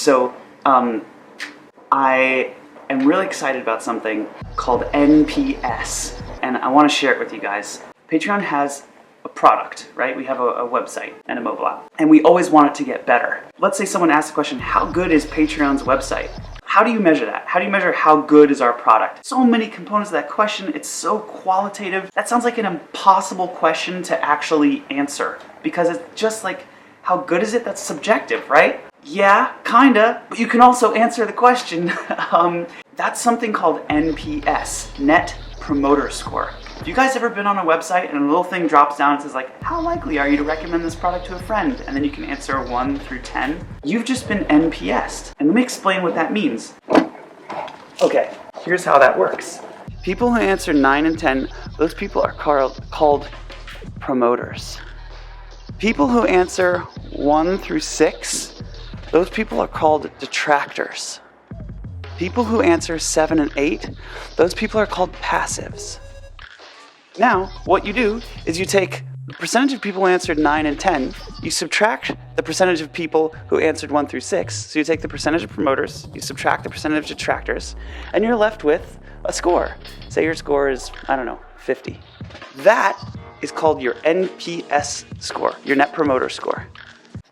So I am really excited about something called NPS, and I want to share it with you guys. Patreon has a product, right? We have a website and a mobile app, and we always want it to get better. Let's say someone asks the question, how good is Patreon's website? How do you measure that? How do you measure how good is our product? So many components of that question. It's so qualitative. That sounds like an impossible question to actually answer, because it's just like, how good is it? That's subjective, right? Yeah, kinda, but you can also answer the question. That's something called NPS, Net Promoter Score. Have you guys ever been on a website and a little thing drops down and says like, how likely are you to recommend this product to a friend? And then you can answer 1 through 10. You've just been NPS'd. And let me explain what that means. Okay, here's how that works. People who answer 9 and 10, those people are called promoters. People who answer 1 through 6, those people are called detractors. People who answer 7 and 8, those people are called passives. Now, what you do is you take the percentage of people who answered 9 and 10, you subtract the percentage of people who answered 1 through 6, so you take the percentage of promoters, you subtract the percentage of detractors, and you're left with a score. Say your score is, 50. That is called your NPS score, your Net Promoter Score.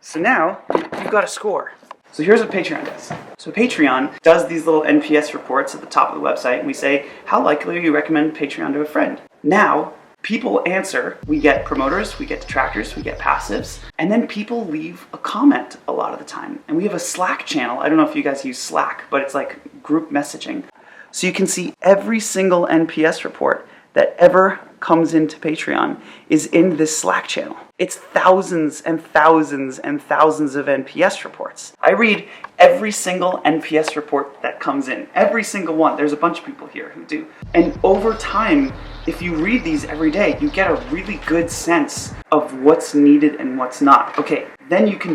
So now, you've got a score. So here's what Patreon does. So Patreon does these little NPS reports at the top of the website, and we say, how likely are you to recommend Patreon to a friend? Now, people answer. We get promoters, we get detractors, we get passives, and then people leave a comment a lot of the time. And we have a Slack channel. I don't know if you guys use Slack, but it's like group messaging. So you can see every single NPS report that ever comes into Patreon is in this Slack channel. It's thousands and thousands and thousands of NPS reports. I read every single NPS report that comes in. Every single one. There's a bunch of people here who do. And over time, if you read these every day, you get a really good sense of what's needed and what's not. Okay, then you can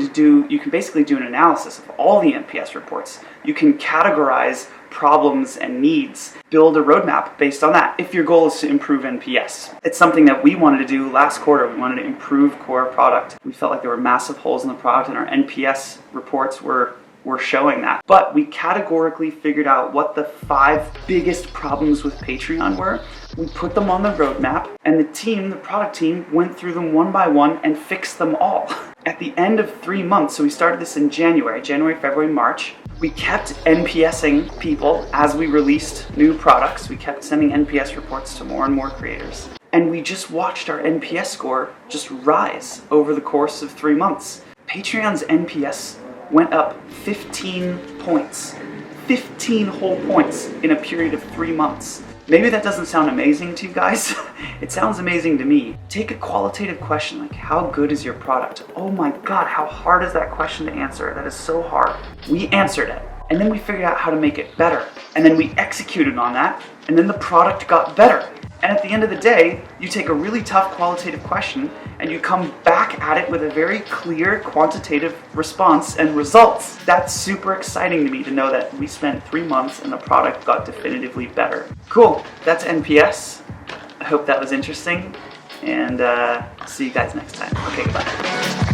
basically do an analysis of all the NPS reports. You can categorize problems and needs, build a roadmap based on that, if your goal is to improve NPS. It's something that we wanted to do last quarter. We wanted to improve core product. We felt like there were massive holes in the product, and our NPS reports were showing that. But we categorically figured out what the 5 biggest problems with Patreon were. We put them on the roadmap, and the product team, went through them one by one and fixed them all. At the end of 3 months, so we started this in January, February, March, we kept NPSing people as we released new products. We kept sending NPS reports to more and more creators. And we just watched our NPS score just rise over the course of 3 months. Patreon's NPS went up 15 points. 15 whole points in a period of 3 months. Maybe that doesn't sound amazing to you guys. It sounds amazing to me. Take a qualitative question like, how good is your product? Oh my God, how hard is that question to answer? That is so hard. We answered it, and then we figured out how to make it better. And then we executed on that, and then the product got better. And at the end of the day, you take a really tough qualitative question and you come back at it with a very clear quantitative response and results. That's super exciting to me to know that we spent 3 months and the product got definitively better. Cool, that's NPS. I hope that was interesting, and I'll see you guys next time. Okay, bye.